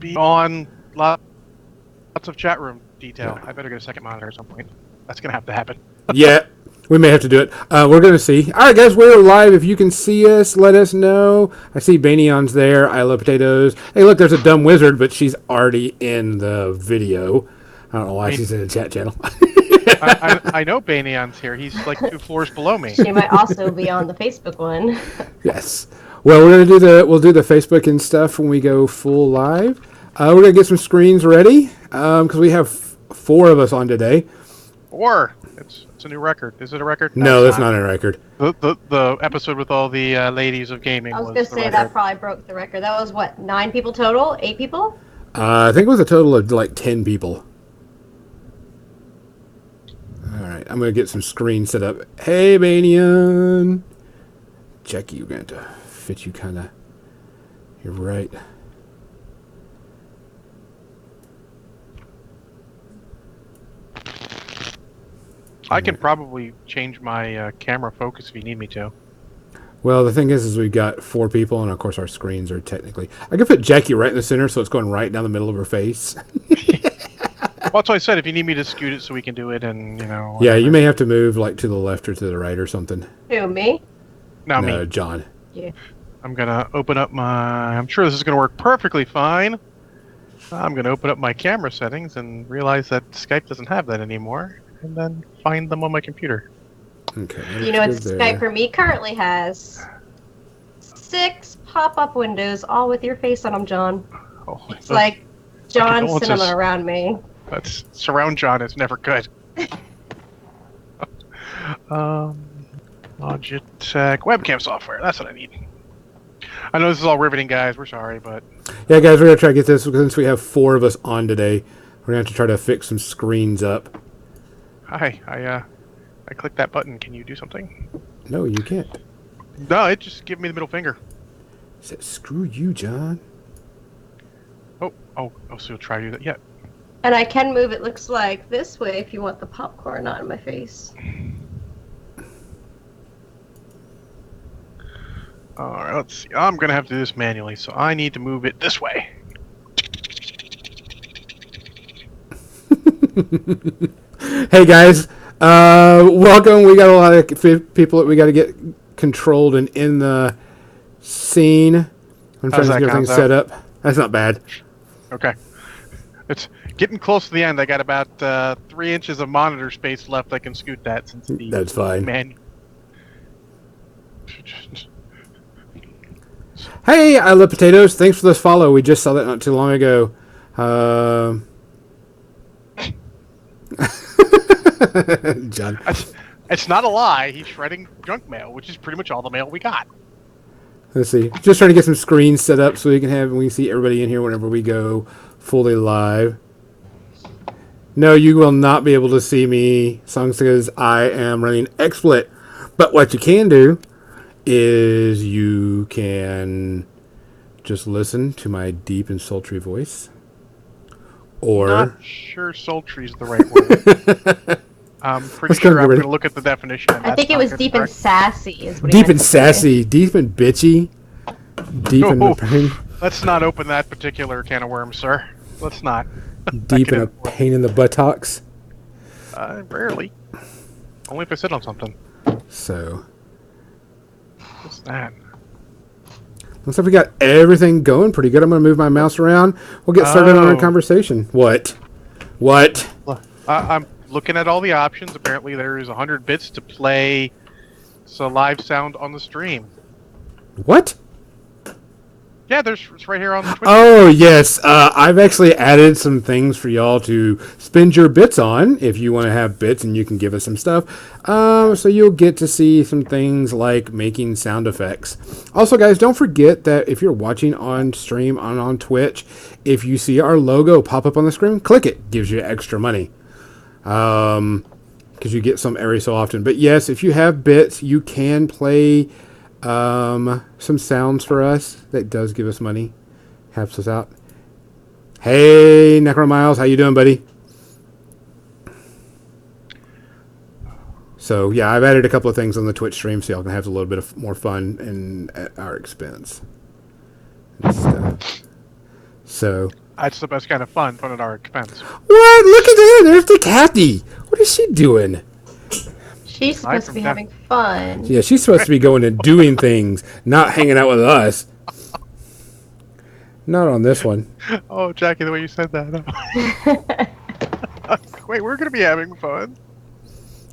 be on lots of chat room detail. Yeah. I better get a second monitor at some point. That's going to have to happen. Yeah, we may have to do it. We're going to see. All right, guys, we're live. If you can see us, let us know. I see Banion's there. I love potatoes. Hey, look, there's a dumb wizard, but she's already in the video. I don't know why she's in the chat channel. I know Banion's here. He's like 2 floors below me. She might also be on the Facebook one. Yes. Well, we'll do the Facebook and stuff when we go full live. We're gonna get some screens ready because we have 4 of us on today. 4. It's a new record. Is it a record? No, that's not a record. The episode with all the ladies of gaming. I was gonna say that probably broke the record. That was what, 9 people total? 8 people? I think it was a total of like 10 people. All right, I'm gonna get some screens set up. Hey, Banion. Jackie, you're going to fit you kind of. You're right. I can probably change my camera focus if you need me to. Well, the thing is we've got 4 people, and of course our screens are technically. I can put Jackie right in the center, so it's going right down the middle of her face. Well, that's what I said. If you need me to scoot it so we can do it, and whatever. Yeah, you may have to move like to the left or to the right or something. Who, me? No, me. John. Yeah. I'm gonna open up my. I'm sure this is gonna work perfectly fine. I'm gonna open up my camera settings and realize that Skype doesn't have that anymore, and then find them on my computer. Okay. You know what Skype for me currently has? 6 pop-up windows, all with your face on them, John. Oh, it's like John cinema around me. That's surround John is never good. Logitech webcam software. That's what I need. I know this is all riveting, guys. We're sorry, but yeah, guys, we're gonna try to get this since we have 4 of us on today. We're gonna have to try to fix some screens up. Hi, I clicked that button. Can you do something? No, you can't. No, it just gave me the middle finger. Said, screw you, John. Oh, so you'll try to do that? Yeah. And I can move it, looks like, this way if you want the popcorn not in my face. Alright, let's see. I'm going to have to do this manually, so I need to move it this way. Hey, guys. Welcome. We got a lot of people that we got to get controlled and in the scene. I'm trying to get everything set up. That's not bad. Okay. It's getting close to the end. I got about 3 inches of monitor space left. I can scoot that since the That's fine. Hey, I love potatoes. Thanks for this follow. We just saw that not too long ago. John. It's not a lie. He's shredding junk mail, which is pretty much all the mail we got. Let's see. Just trying to get some screens set up so we can see everybody in here whenever we go fully live. No, you will not be able to see me, songs, because I am running XSplit. But what you can do is you can just listen to my deep and sultry voice. Or not sure sultry is the right word. I'm pretty sure I'm going to look at the definition. I think it was deep and sassy. Is what deep and sassy, deep and bitchy, deep in the pain. Let's not open that particular can of worms, sir. Let's not. Deep in a pain in the buttocks. Rarely. Only if I sit on something. So. What's that? Looks like we got everything going pretty good. I'm going to move my mouse around. We'll get started on our conversation. What? I'm looking at all the options. Apparently there is 100 bits to play live sound on the stream. What? Yeah, it's right here on the Twitch. Oh, yes. I've actually added some things for y'all to spend your bits on if you want to have bits and you can give us some stuff. So you'll get to see some things like making sound effects. Also, guys, don't forget that if you're watching on stream on Twitch, if you see our logo pop up on the screen, click it. Gives you extra money. Because you get some every so often. But yes, if you have bits, you can play some sounds for us. That does give us money. Helps us out. Hey, Necro Miles, how you doing, buddy? So yeah, I've added a couple of things on the Twitch stream so y'all can have a little bit of more fun and at our expense. So That's the best kind of fun at our expense. What? Look at that! There's the Kathy. What is she doing? She's supposed to be having fun. Yeah, she's supposed to be going and doing things, not hanging out with us. Not on this one. Oh, Jackie, the way you said that. Wait, we're gonna be having fun.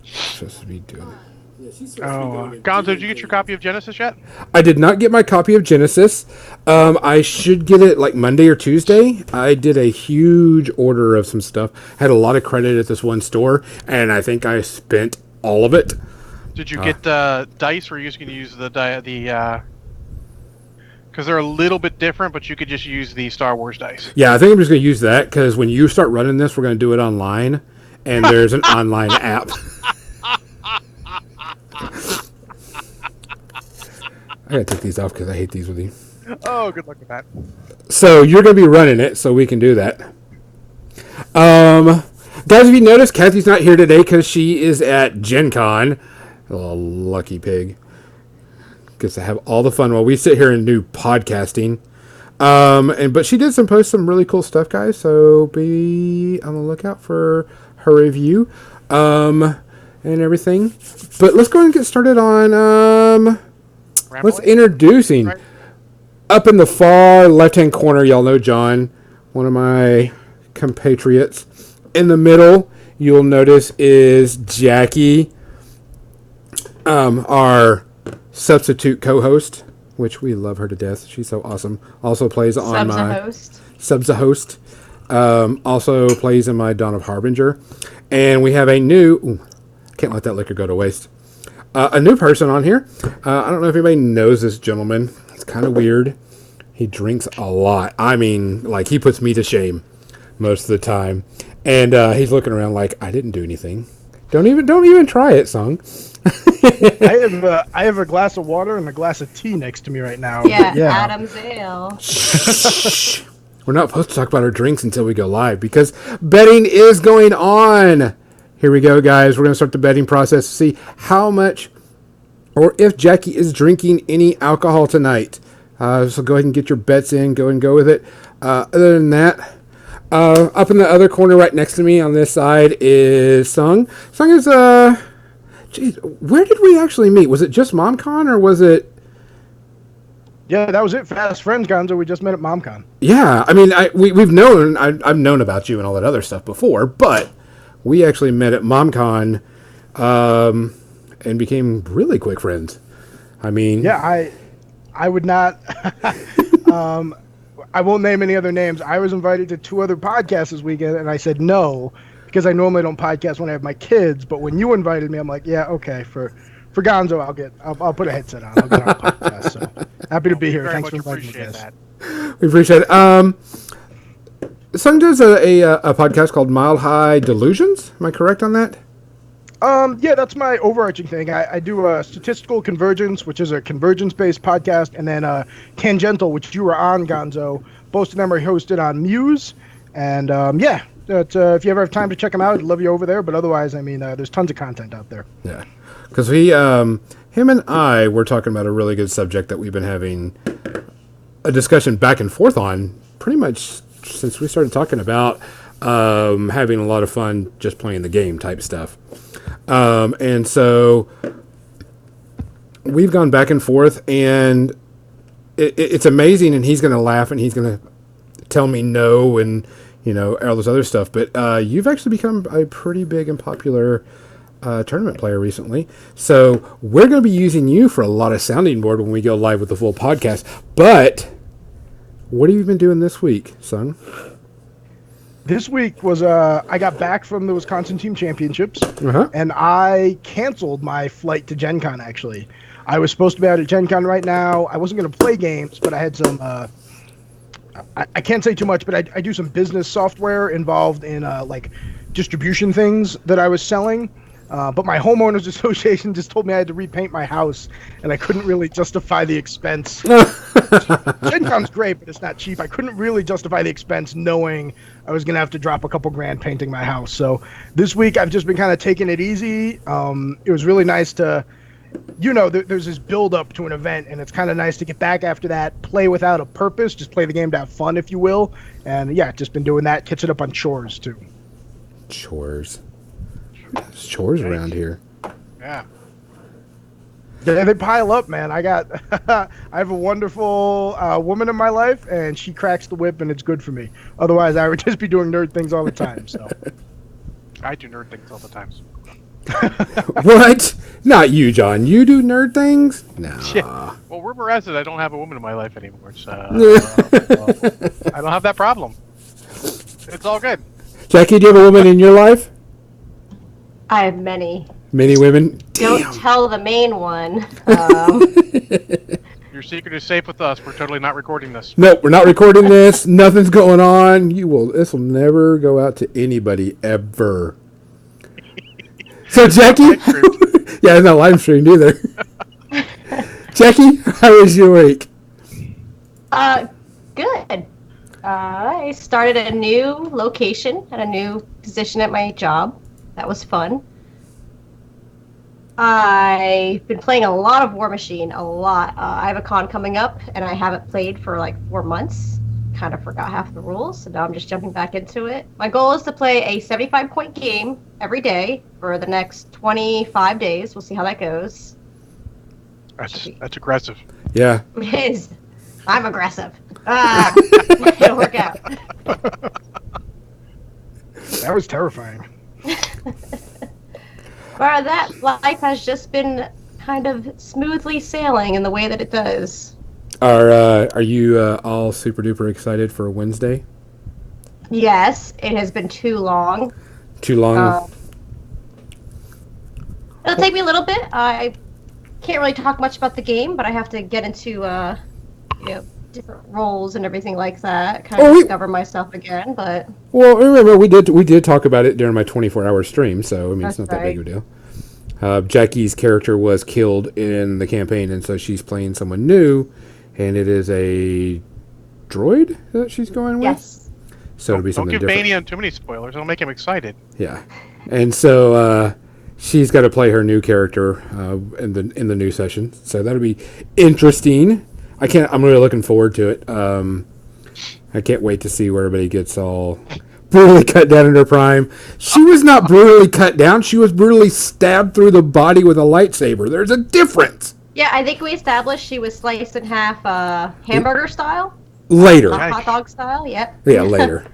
She's supposed to be doing. Gonzo, did you get your copy of Genesis yet? I did not get my copy of Genesis. I should get it like Monday or Tuesday. I did a huge order of some stuff. Had a lot of credit at this one store, and I think I spent all of it. Did you get dice, or are you just going to use the because they're a little bit different, but you could just use the Star Wars dice. Yeah, I think I'm just going to use that because when you start running this, we're going to do it online, and there's an online app. I gotta take these off because I hate these with you. Oh, good luck with that. So you're gonna be running it, so we can do that. Guys, if you notice, Kathy's not here today because she is at Gen Con. Oh, lucky pig. Gets to have all the fun while we sit here and do podcasting. But she did post some really cool stuff, guys. So be on the lookout for her review, and everything. But let's go ahead and get started on what's introducing. Right. Up in the far left-hand corner, y'all know John, one of my compatriots. In the middle, you'll notice is Jackie, our substitute co-host, which we love her to death. She's so awesome. Also plays on Sub's a host. Also plays in my Dawn of Harbinger. And we have a new... can't let that liquor go to waste. A new person on here. I don't know if anybody knows this gentleman. It's kind of weird. He drinks a lot. I mean, like, he puts me to shame most of the time. And he's looking around like, I didn't do anything. Don't even try it, Song. I have a glass of water and a glass of tea next to me right now. Yeah. Adam's ale. We're not supposed to talk about our drinks until we go live because betting is going on. Here we go, guys. We're going to start the betting process to see how much or if Jackie is drinking any alcohol tonight. So go ahead and get your bets in. Go with it. Other than that, up in the other corner right next to me on this side is Sung. Sung is, geez, where did we actually meet? Was it just MomCon or was it... Yeah, that was it. Fast friends, Gonzo. We just met at MomCon. Yeah, I mean, I've known about you and all that other stuff before, but... we actually met at MomCon and became really quick friends. I mean... yeah, I would not... I won't name any other names. I was invited to 2 other podcasts this weekend, and I said no, because I normally don't podcast when I have my kids, but when you invited me, I'm like, yeah, okay, for Gonzo, I'll put a headset on. I'll get on a podcast, so happy to be here. Thanks for inviting me, guys. We appreciate it. Sung does a podcast called Mile High Delusions. Am I correct on that? Yeah, that's my overarching thing. I do Statistical Convergence, which is a convergence-based podcast, and then Tangential, which you were on, Gonzo. Both of them are hosted on Muse, and yeah, if you ever have time to check them out, I'd love you over there. But otherwise, I mean, there's tons of content out there. Yeah, because him and I were talking about a really good subject that we've been having a discussion back and forth on pretty much since we started talking about having a lot of fun just playing the game type stuff. And so we've gone back and forth, and it's amazing, and he's going to laugh, and he's going to tell me no, and, you know, all this other stuff. But you've actually become a pretty big and popular tournament player recently. So we're going to be using you for a lot of sounding board when we go live with the full podcast. But what have you been doing this week, son? This week was I got back from the Wisconsin Team Championships, and I canceled my flight to Gen Con, actually. I was supposed to be out at Gen Con right now. I wasn't going to play games, but I had some... I can't say too much, but I do some business software involved in like distribution things that I was selling. But my homeowners association just told me I had to repaint my house, and I couldn't really justify the expense. Gen Con's great, but it's not cheap. I couldn't really justify the expense knowing I was going to have to drop a couple grand painting my house. So this week I've just been kind of taking it easy. It was really nice to, there's this build up to an event, and it's kind of nice to get back after that, play without a purpose, just play the game to have fun, if you will. And yeah, just been doing that. Catching up on chores too. Chores. There's chores around here. Yeah. Yeah, they pile up, man. I have a wonderful woman in my life, and she cracks the whip, and it's good for me. Otherwise, I would just be doing nerd things all the time. So I do nerd things all the time. What? Not you, John. You do nerd things? No. Yeah. Well, rumor has it I don't have a woman in my life anymore, so I don't have that problem. It's all good. Jackie, do you have a woman in your life? I have many. Many women? Don't tell the main one. Your secret is safe with us. We're totally not recording this. Nope, we're not recording this. Nothing's going on. This will never go out to anybody ever. So Jackie, yeah, it's not live streamed either. Jackie, how was your week? Good. I started at a new location, at a new position at my job. That was fun. I've been playing a lot of War Machine, a lot. I have a con coming up, and I haven't played for like 4 months. Kind of forgot half the rules, so now I'm just jumping back into it. My goal is to play a 75-point game every day for the next 25 days. We'll see how that goes. That's aggressive. Yeah. It is. I'm aggressive. It'll work out. that was terrifying. But that life has just been kind of smoothly sailing in the way that it does. Are you all super duper excited for Wednesday? Yes, it has been too long. Too long? It'll take me a little bit. I can't really talk much about the game, but I have to get into different roles and everything like that. Kind of discover myself again, but well, remember we did talk about it during my 24-hour stream, so I mean it's not that big of a deal. Jackie's character was killed in the campaign, and so she's playing someone new, and it is a droid that she's going with. Yes. So it'll be something different. Don't give different. Banian too many spoilers. It'll make him excited. Yeah, and so she's got to play her new character in the new session, so that'll be interesting. I'm really looking forward to it. I can't wait to see where everybody gets all brutally cut down in her prime. She was not brutally cut down. She was brutally stabbed through the body with a lightsaber. There's a difference. Yeah, I think we established she was sliced in half hamburger style. Later. Not hot dog style, yep. Yeah, later.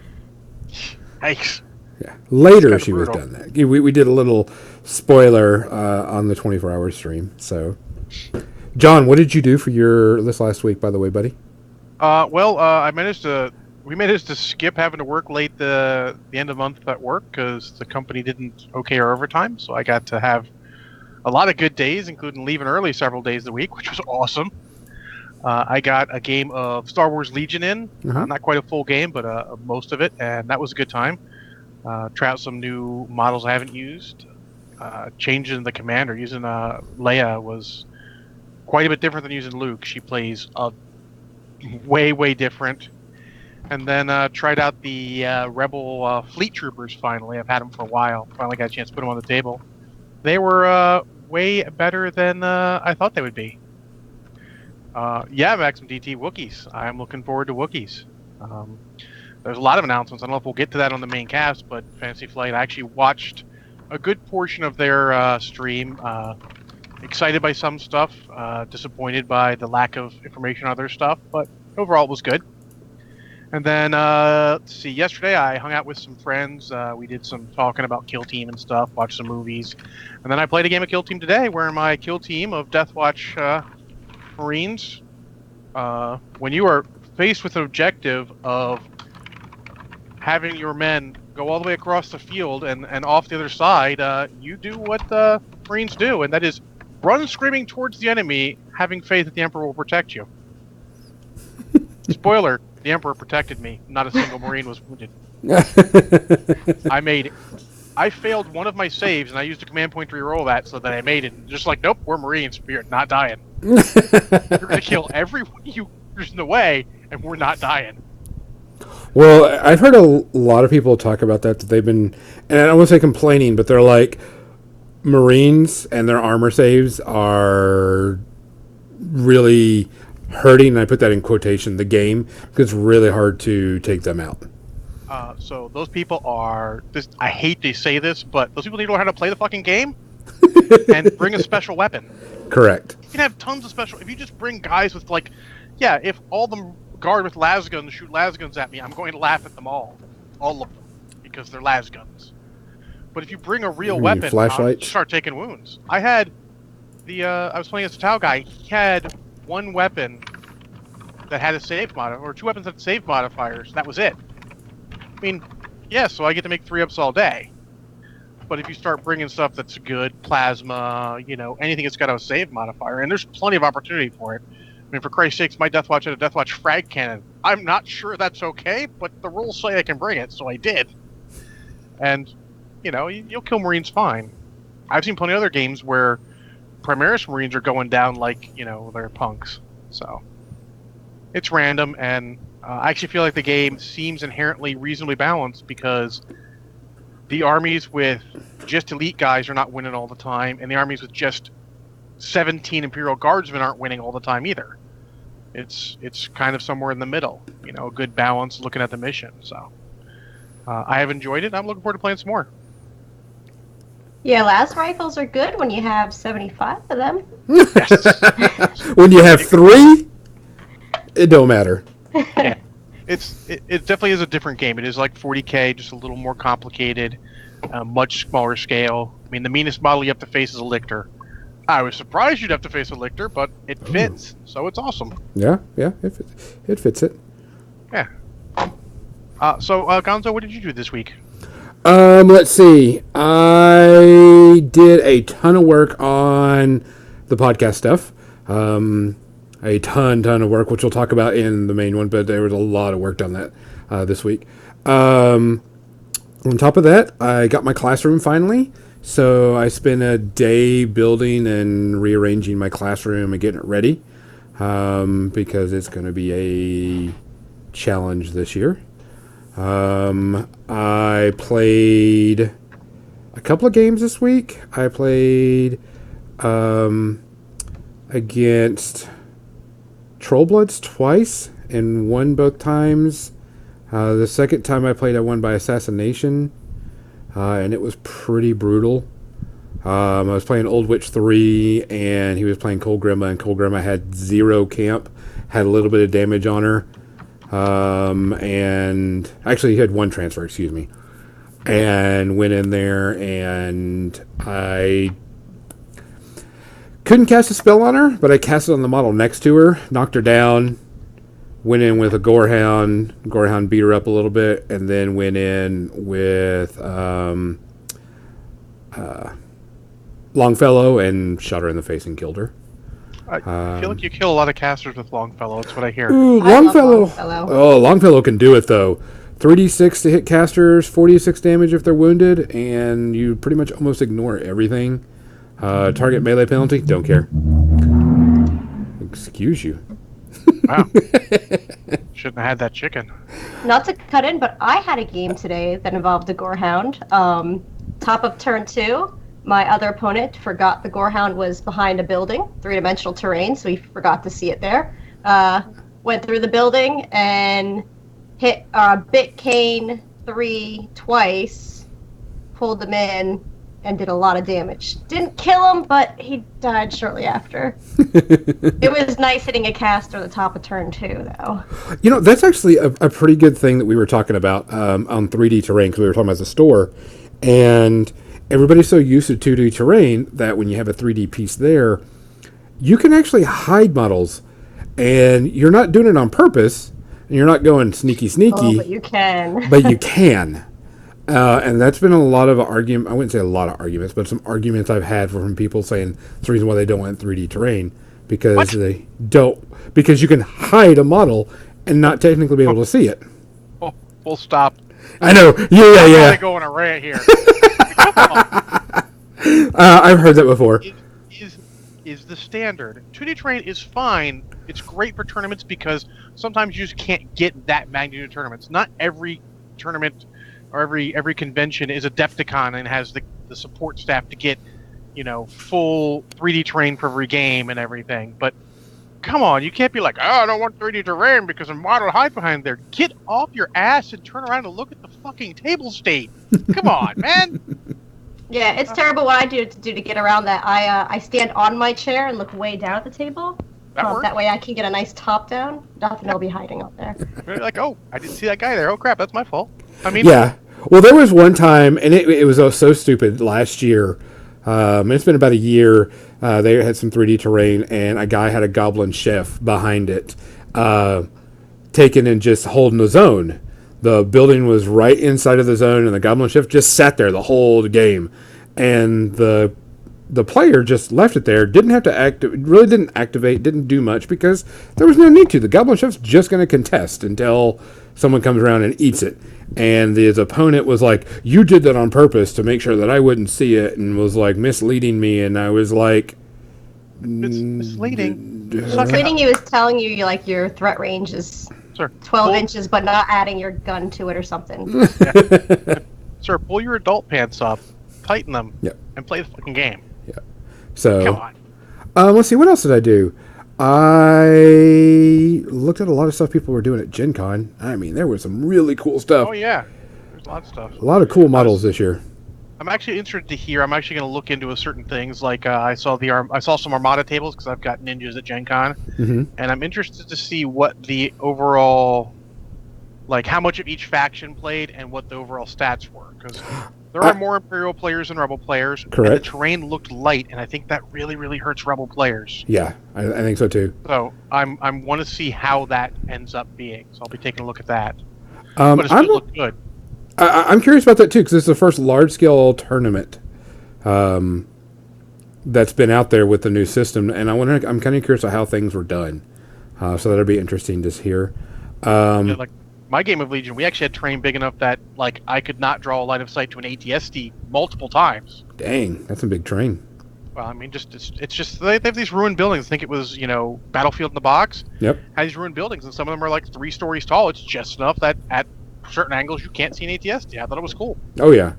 Yikes. Yeah, later That's she was brutal. done that. We did a little spoiler on the 24-hour stream. So, John, what did you do for this last week, by the way, buddy? We managed to skip having to work late the end of the month at work because the company didn't okay our overtime. So I got to have a lot of good days, including leaving early several days a week, which was awesome. I got a game of Star Wars Legion in, not quite a full game, but most of it, and that was a good time. Try out some new models I haven't used. Changing the commander, using Leia was quite a bit different than using Luke. She plays way different. And then tried out the Rebel Fleet Troopers finally. I've had them for a while. Finally got a chance to put them on the table. They were way better than I thought they would be. Maxim DT Wookiees. I'm looking forward to Wookiees. There's a lot of announcements. I don't know if we'll get to that on the main cast, but Fantasy Flight, I actually watched a good portion of their stream. Excited by some stuff, disappointed by the lack of information on other stuff, but overall it was good. And then, let's see, yesterday I hung out with some friends. We did some talking about Kill Team and stuff, watched some movies. And then I played a game of Kill Team today where my Kill Team of Deathwatch Marines, when you are faced with an objective of having your men go all the way across the field and off the other side, you do what the Marines do, and that is run screaming towards the enemy, having faith that the Emperor will protect you. Spoiler. The Emperor protected me. Not a single Marine was wounded. I failed one of my saves, and I used a command point to reroll that so that I made it. Just like, nope, we're Marines. We're not dying. You're going to kill everyone you there's in the way, and we're not dying. Well, I've heard a lot of people talk about that they've been, and I don't want to say complaining, but they're like, Marines and their armor saves are really hurting, and I put that in quotation, the game, because it's really hard to take them out. So those people are this. I hate to say this, but those people need to learn how to play the fucking game and bring a special weapon. Correct. You can have tons of special. If you just bring guys with yeah, if all them guard with las guns shoot las guns at me, I'm going to laugh at them all of them, because they're las guns. But if you bring a real weapon, flashlights, start taking wounds. I had I was playing as a Tau guy. He had one weapon that had a save modifier, or two weapons that had save modifiers. That was it. I mean, yeah, so I get to make 3-ups all day. But if you start bringing stuff that's good, plasma, anything that's got a save modifier, and there's plenty of opportunity for it. I mean, for Christ's sakes, my Deathwatch had a Deathwatch frag cannon. I'm not sure that's okay, but the rules say I can bring it, so I did. And, you'll kill Marines fine. I've seen plenty of other games where Primaris Marines are going down like, they're punks. So, it's random, and I actually feel like the game seems inherently reasonably balanced, because the armies with just elite guys are not winning all the time, and the armies with just 17 Imperial Guardsmen aren't winning all the time either. It's kind of somewhere in the middle, a good balance looking at the mission. So I have enjoyed it. I'm looking forward to playing some more. Yeah, las rifles are good when you have 75 of them. Yes. When you have 3, it don't matter. Yeah. It definitely is a different game. It is like 40K, just a little more complicated, much smaller scale. I mean, the meanest model you have to face is a Lictor. I was surprised you'd have to face a Lictor, but it fits, so it's awesome. Yeah, it fits it. Yeah. So, Gonzo, what did you do this week? Let's see. I did a ton of work on the podcast stuff. A ton of work, which we'll talk about in the main one, but there was a lot of work done that this week. On top of that, I got my classroom finally. So I spent a day building and rearranging my classroom and getting it ready, because it's going to be a challenge this year. I played a couple of games this week. I played against Trollbloods twice and won both times. The second time I played, I won by assassination, and it was pretty brutal. I was playing Old Witch 3, and he was playing Cold Grandma, and Cold Grandma had 0 camp, had a little bit of damage on her, and actually he had 1 transfer, excuse me, and went in there, and I couldn't cast a spell on her, but I cast it on the model next to her, knocked her down, went in with a Gorehound. Gorehound beat her up a little bit, and then went in with Longfellow and shot her in the face and killed her. I feel like you kill a lot of casters with Longfellow. That's what I hear. Ooh, Longfellow. Oh, Longfellow can do it, though. 3d6 to hit casters, 46 damage if they're wounded, and you pretty much almost ignore everything. Target melee penalty, don't care. Excuse you. Wow. Shouldn't have had that chicken. Not to cut in, but I had a game today that involved a Gorehound. Top of turn 2, my other opponent forgot the Gorehound was behind a building, 3-dimensional terrain, so he forgot to see it there. Went through the building and hit Bit Cane 3 twice, pulled him in, and did a lot of damage. Didn't kill him, but he died shortly after. It was nice hitting a caster at the top of turn 2, though. That's actually a pretty good thing that we were talking about on 3D terrain, because we were talking about the store. And everybody's so used to 2D terrain that when you have a 3D piece there, you can actually hide models. And you're not doing it on purpose, and you're not going sneaky. Oh, but you can. But you can. And that's been a lot of argument. I wouldn't say a lot of arguments, but some arguments I've had from people saying it's the reason why they don't want 3D terrain, because they don't, because you can hide a model and not technically be able to see it. Oh, we'll stop. I know. Yeah. I'm going on a rant here. I've heard that before. Is the standard 2D terrain is fine. It's great for tournaments because sometimes you just can't get that magnitude of tournaments. Not every tournament or every convention is Adepticon and has the support staff to get full 3D terrain for every game and everything. But come on, you can't be like, oh, I don't want 3D terrain because a model hide behind there. Get off your ass and turn around and look at the fucking table state. Come on, man. Yeah, it's terrible what I do to get around that. I stand on my chair and look way down at the table. That way I can get a nice top down. Nothing will be hiding up there. You're like, oh, I didn't see that guy there. Oh crap, that's my fault. I mean, yeah. Well, there was one time, and it was so stupid last year. It's been about a year. They had some 3D terrain, and a guy had a goblin chef behind it, taken and just holding the zone. The building was right inside of the zone, and the goblin chef just sat there the whole game. And the player just left it there, didn't have to really didn't activate, didn't do much because there was no need to. The goblin chef's just going to contest until someone comes around and eats it. And his opponent was like, you did that on purpose to make sure that I wouldn't see it, and was like misleading me. And I was like, it's misleading. Misleading you is telling you like your threat range is 12 inches, but not adding your gun to it or something. Yeah. Sir, pull your adult pants up, tighten them, and play the fucking game. Yeah. So, come on. Let's see, what else did I do? I looked at a lot of stuff people were doing at Gen Con. I mean, there was some really cool stuff. Oh, yeah. There's a lot of stuff. A lot of cool models this year. I'm actually interested to hear. I'm actually going to look into certain things. Like I saw some Armada tables because I've got ninjas at Gen Con, and I'm interested to see what the overall, like how much of each faction played and what the overall stats were. Because there are more Imperial players than Rebel players. Correct. And the terrain looked light, and I think that really, really hurts Rebel players. Yeah, I think so too. So I want to see how that ends up being. So I'll be taking a look at that. But it still looked good. I'm curious about that too, because this is the first large-scale tournament that's been out there with the new system, and I'm kind of curious of how things were done. So that'll be interesting to hear. Like my game of Legion, we actually had terrain big enough that like I could not draw a line of sight to an ATSD multiple times. Dang, that's a big terrain. Well, I mean, it's just they have these ruined buildings. I think it was Battlefield in the Box. Yep. Had these ruined buildings, and some of them are like 3 stories tall. It's just enough that at certain angles you can't see an ATSD. I thought it was cool. Oh yeah.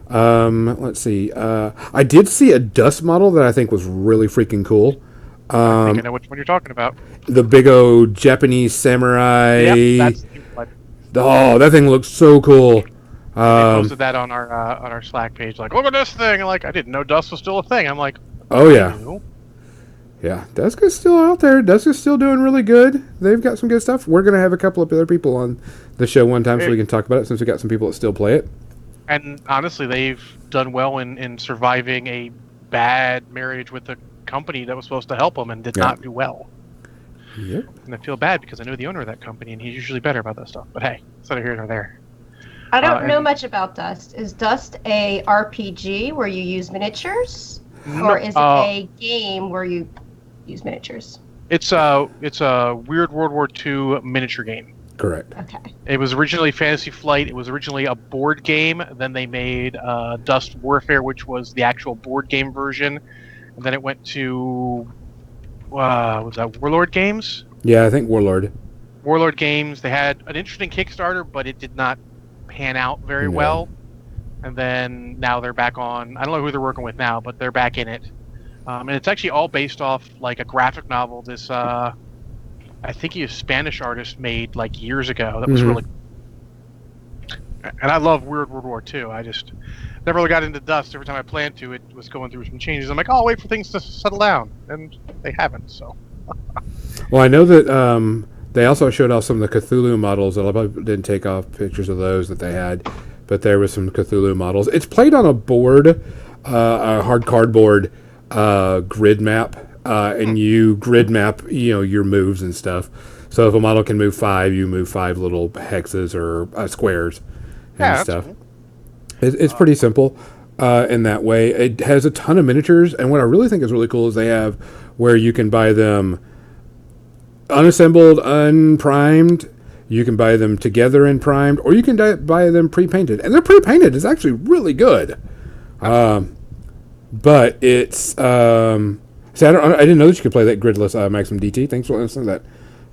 Let's see. I did see a dust model that I think was really freaking cool. I think I know which one you're talking about. The big old Japanese samurai. Yep, that thing looks so cool. They posted that on our Slack page. Like, look at this thing. And like, I didn't know dust was still a thing. I'm like, oh yeah. Yeah, Duska's still out there. Duska's still doing really good. They've got some good stuff. We're going to have a couple of other people on the show one time so we can talk about it, since we got some people that still play it. And honestly, they've done well in surviving a bad marriage with a company that was supposed to help them and did not do well. Yep. And I feel bad because I know the owner of that company, and he's usually better about that stuff. But hey, it's neither here nor there. I don't know much about Dust. Is Dust a RPG where you use miniatures? Or is it a game where you use miniatures? It's a weird World War II miniature game. Correct. Okay. It was originally Fantasy Flight. It was originally a board game. Then they made Dust Warfare, which was the actual board game version. And then it went to was that Warlord Games? Yeah, I think Warlord. Warlord Games. They had an interesting Kickstarter, but it did not pan out very well. And then now they're back on. I don't know who they're working with now, but they're back in it. And it's actually all based off like a graphic novel. This I think a Spanish artist made like years ago. That was really. And I love Weird World War II. I just never really got into Dust. Every time I planned to, it was going through some changes. I'm like, oh, I'll wait for things to settle down, and they haven't. So. Well, I know that they also showed off some of the Cthulhu models. A lot of people didn't take off pictures of those that they had, but there was some Cthulhu models. It's played on a board, a hard cardboard grid map, and you grid map, your moves and stuff. So if a model can move 5, you move 5 little hexes or squares and stuff. Cool. It's pretty simple in that way. It has a ton of miniatures, and what I really think is really cool is they have where you can buy them unassembled, unprimed. You can buy them together and primed, or you can buy them pre-painted. And they're pre-painted. It's actually really good. But it's... see, I didn't know that you could play that gridless Maximum DT. Thanks for listening to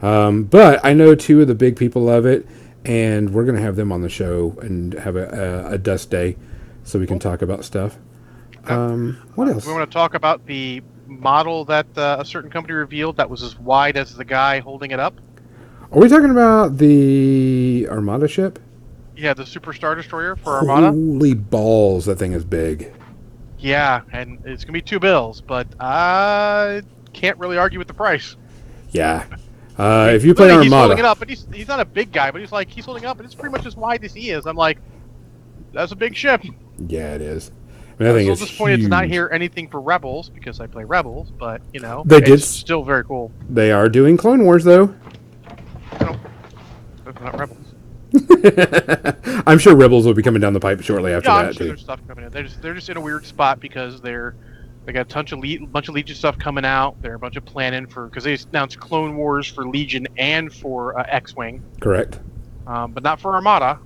that. But I know 2 of the big people of it, and we're going to have them on the show and have a Dust Day so we can talk about stuff. What else? We want to talk about the model that a certain company revealed that was as wide as the guy holding it up. Are we talking about the Armada ship? Yeah, the Super Star Destroyer for Armada. Holy balls, that thing is big. Yeah, and it's gonna be $2 but I can't really argue with the price. Yeah. If you play Literally, he's holding it Armada, up, but he's not a big guy, but he's holding it up, and it's pretty much as wide as he is. I'm like, that's a big ship. yeah, it is. I mean, that I'm thing so is disappointed to not huge. hear anything for Rebels because I play Rebels, but They it's did- still very cool. They are doing Clone Wars, though. It's not Rebels. I'm sure Rebels will be coming down the pipe shortly after Yeah, I'm that, sure too. there's stuff coming in. They're just in a weird spot because they got a bunch of Legion stuff coming out. They're a bunch of planning because they announced Clone Wars for Legion and for X-Wing, Correct. but not for Armada.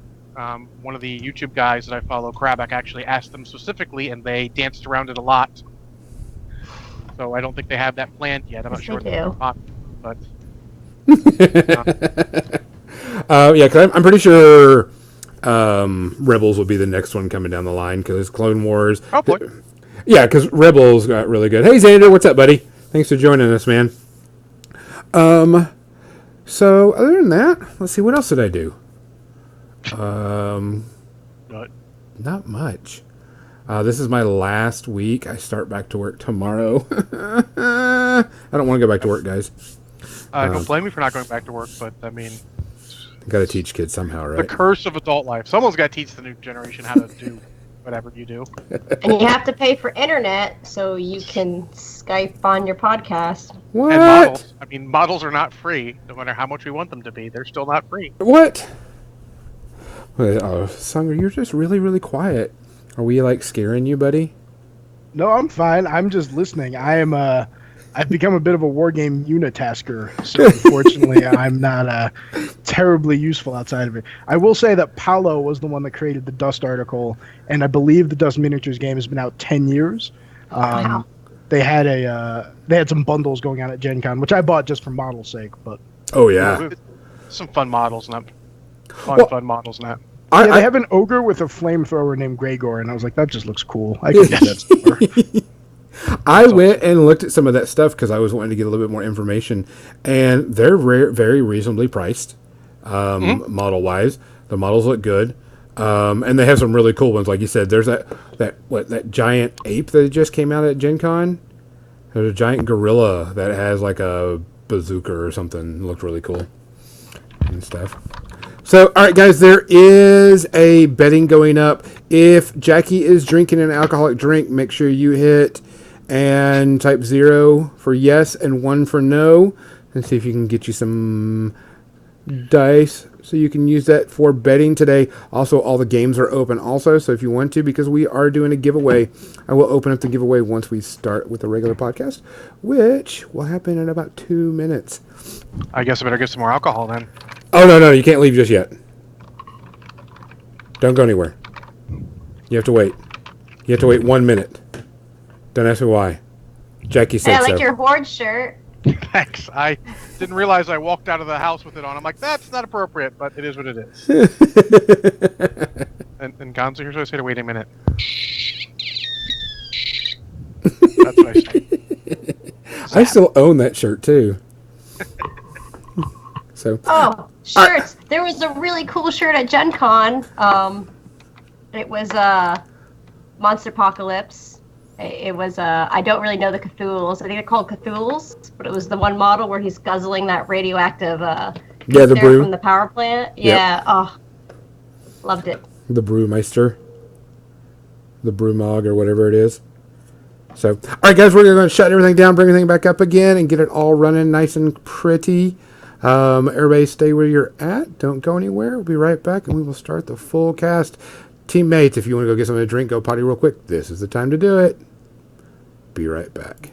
One of the YouTube guys that I follow, Krabak, actually asked them specifically, and they danced around it a lot. So I don't think they have that planned yet. I'm not Yes, sure. they do. But Yeah, because I'm pretty sure Rebels will be the next one coming down the line because Clone Wars. hopefully. Yeah, because Rebels got really good. Hey, Xander, what's up, buddy? Thanks for joining us, man. So other than that, let's see, what else did I do? But Not much. This is my last week. I start back to work tomorrow. I don't want to go back to work, guys. I don't blame you for not going back to work, but I mean, Got to teach kids somehow, the right? curse of adult life. Someone's got to teach the new generation how to do whatever you do. And you have to pay for internet so you can Skype on your podcast. What? And models. I mean, models are not free, no matter how much we want them to be. They're still not free. What? Wait, oh, Sanger, you're just really, really quiet. Are we like scaring you, buddy? No, I'm fine. I'm just listening. I've become a bit of a war game unitasker, so unfortunately, I'm not terribly useful outside of it. I will say that Paolo was the one that created the Dust article, and I believe the Dust Miniatures game has been out 10 years. Wow. They had some bundles going on at Gen Con, which I bought just for model's sake. But Oh yeah. Some fun models, not Well, fun models, not. yeah, I they have an ogre with a flamethrower named Gregor, and I was like, that just looks cool. I can do that store. I went and looked at some of that stuff because I was wanting to get a little bit more information, and they're very reasonably priced, model wise. The models look good, and they have some really cool ones. Like you said, there's that giant ape that just came out at Gen Con. There's a giant gorilla that has like a bazooka or something. It looked really cool and stuff. So, all right, guys, there is a betting going up. If Jackie is drinking an alcoholic drink, make sure you hit and type 0 for yes and 1 for no, and see if you can get you some dice so you can use that for betting today. Also, all the games are open also, so if you want to, because we are doing a giveaway, I will open up the giveaway once we start with the regular podcast, which will happen in about 2 minutes. I guess I better get some more alcohol then. Oh, no, you can't leave just yet. Don't go anywhere. You have to wait. You have to wait 1 minute. Don't ask me why. Jackie Hey, said I like so. your horde shirt. Thanks. I didn't realize I walked out of the house with it on. I'm like, that's not appropriate, but it is what it is. and Gonzo, here's what I say to wait a minute. That's what I say. I still own that shirt, too. So, Oh, shirts. There was a really cool shirt at Gen Con. It was Monster Apocalypse. It was I don't really know the Cthulhu's. I think they're called Cthulhu's, but it was the one model where he's guzzling that radioactive yeah, the there brew. from the power plant. Yeah. Oh, loved it. The Brewmeister. The Brewmog or whatever it is. So, all right, guys, we're going to shut everything down, bring everything back up again, and get it all running nice and pretty. Everybody stay where you're at. Don't go anywhere. We'll be right back, and we will start the full cast. Teammates, if you want to go get something to drink, go potty real quick. This is the time to do it. Be right back.